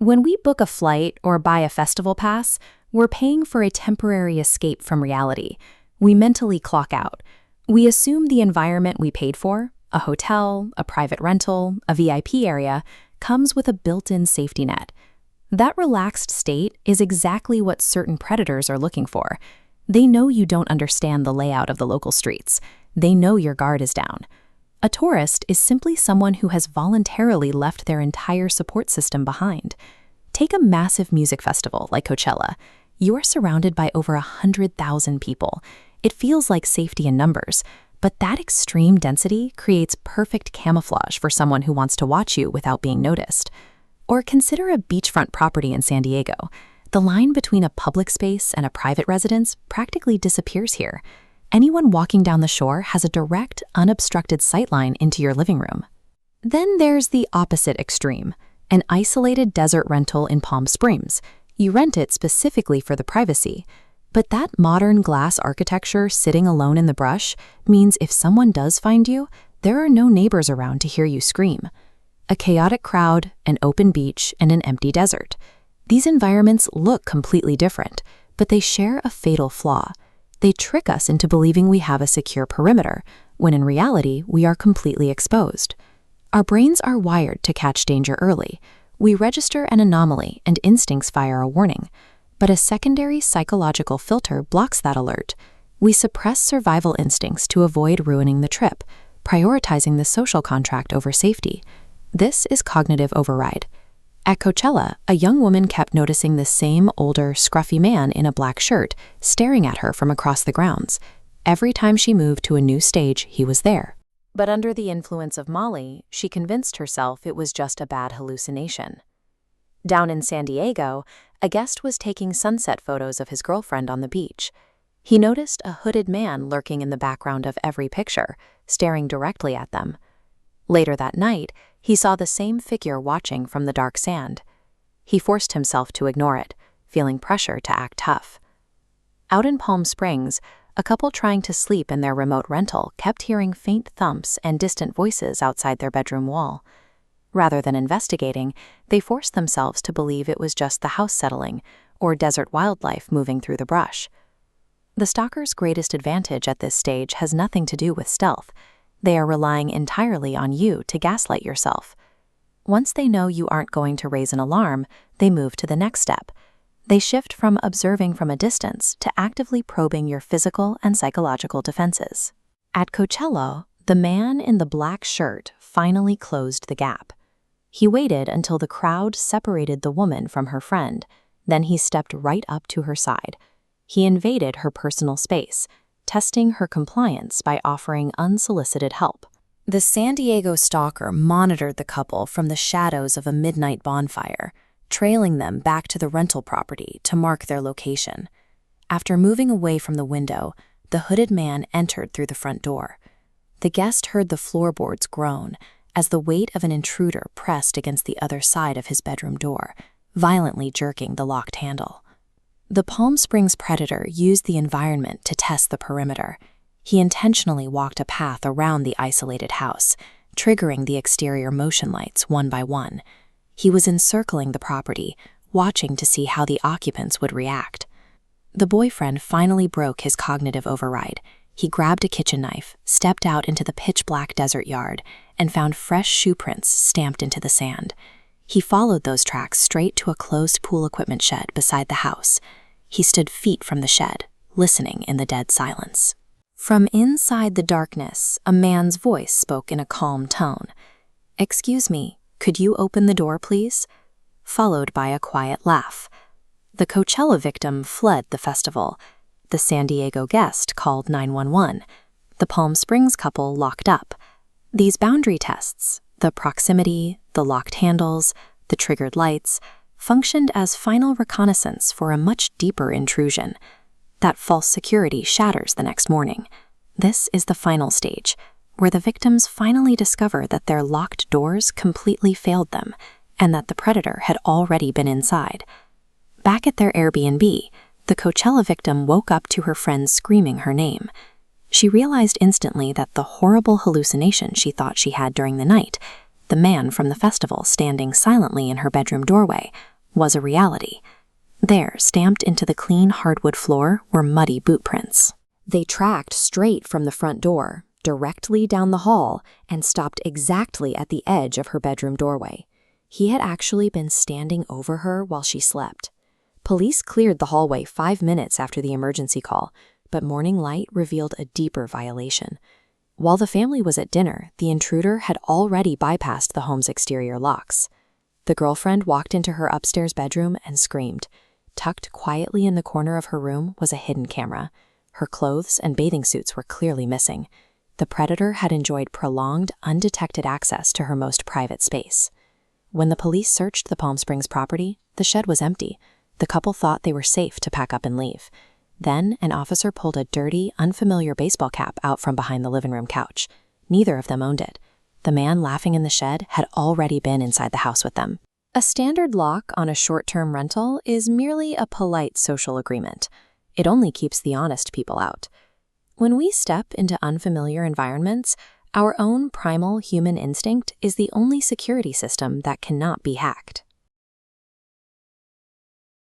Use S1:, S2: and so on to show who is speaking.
S1: When we book a flight or buy a festival pass, we're paying for a temporary escape from reality. We mentally clock out. We assume the environment we paid for, a hotel, a private rental, a VIP area, comes with a built-in safety net. That relaxed state is exactly what certain predators are looking for. They know you don't understand the layout of the local streets. They know your guard is down. A tourist is simply someone who has voluntarily left their entire support system behind. Take a massive music festival like Coachella. You are surrounded by over 100,000 people. It feels like safety in numbers, but that extreme density creates perfect camouflage for someone who wants to watch you without being noticed. Or consider a beachfront property in San Diego. The line between a public space and a private residence practically disappears here. Anyone walking down the shore has a direct, unobstructed sightline into your living room. Then there's the opposite extreme, an isolated desert rental in Palm Springs. You rent it specifically for the privacy. But that modern glass architecture sitting alone in the brush means if someone does find you, there are no neighbors around to hear you scream. A chaotic crowd, an open beach, and an empty desert. These environments look completely different, but they share a fatal flaw. They trick us into believing we have a secure perimeter, when in reality, we are completely exposed. Our brains are wired to catch danger early. We register an anomaly and instincts fire a warning. But a secondary psychological filter blocks that alert. We suppress survival instincts to avoid ruining the trip, prioritizing the social contract over safety. This is cognitive override. At Coachella, a young woman kept noticing the same older, scruffy man in a black shirt staring at her from across the grounds. Every time she moved to a new stage, he was there. But under the influence of Molly, she convinced herself it was just a bad hallucination. Down in San Diego, a guest was taking sunset photos of his girlfriend on the beach. He noticed a hooded man lurking in the background of every picture, staring directly at them. Later that night, he saw the same figure watching from the dark sand. He forced himself to ignore it, feeling pressure to act tough. Out in Palm Springs, a couple trying to sleep in their remote rental kept hearing faint thumps and distant voices outside their bedroom wall. Rather than investigating, they forced themselves to believe it was just the house settling or desert wildlife moving through the brush. The stalker's greatest advantage at this stage has nothing to do with stealth. They are relying entirely on you to gaslight yourself. Once they know you aren't going to raise an alarm, they move to the next step. They shift from observing from a distance to actively probing your physical and psychological defenses. At Coachella, the man in the black shirt finally closed the gap. He waited until the crowd separated the woman from her friend. Then he stepped right up to her side. He invaded her personal space, testing her compliance by offering unsolicited help. The San Diego stalker monitored the couple from the shadows of a midnight bonfire, trailing them back to the rental property to mark their location. After moving away from the window, the hooded man entered through the front door. The guest heard the floorboards groan as the weight of an intruder pressed against the other side of his bedroom door, violently jerking the locked handle. The Palm Springs predator used the environment to test the perimeter. He intentionally walked a path around the isolated house, triggering the exterior motion lights one by one. He was encircling the property, watching to see how the occupants would react. The boyfriend finally broke his cognitive override. He grabbed a kitchen knife, stepped out into the pitch-black desert yard, and found fresh shoe prints stamped into the sand. He followed those tracks straight to a closed pool equipment shed beside the house. He stood feet from the shed, listening in the dead silence. From inside the darkness, a man's voice spoke in a calm tone. "Excuse me, could you open the door, please?" Followed by a quiet laugh. The Coachella victim fled the festival. The San Diego guest called 911. The Palm Springs couple locked up. These boundary tests, the proximity, the locked handles, the triggered lights, functioned as final reconnaissance for a much deeper intrusion. That false security shatters the next morning. This is the final stage, where the victims finally discover that their locked doors completely failed them, and that the predator had already been inside. Back at their Airbnb, the Coachella victim woke up to her friends screaming her name. She realized instantly that the horrible hallucination she thought she had during the night, the man from the festival standing silently in her bedroom doorway, was a reality. There, stamped into the clean hardwood floor, were muddy boot prints. They tracked straight from the front door, directly down the hall, and stopped exactly at the edge of her bedroom doorway. He had actually been standing over her while she slept. Police cleared the hallway 5 minutes after the emergency call, but morning light revealed a deeper violation. While the family was at dinner, the intruder had already bypassed the home's exterior locks. The girlfriend walked into her upstairs bedroom and screamed. Tucked quietly in the corner of her room was a hidden camera. Her clothes and bathing suits were clearly missing. The predator had enjoyed prolonged, undetected access to her most private space. When the police searched the Palm Springs property, the shed was empty. The couple thought they were safe to pack up and leave. Then, an officer pulled a dirty, unfamiliar baseball cap out from behind the living room couch. Neither of them owned it. The man laughing in the shed had already been inside the house with them. A standard lock on a short-term rental is merely a polite social agreement. It only keeps the honest people out. When we step into unfamiliar environments, our own primal human instinct is the only security system that cannot be hacked.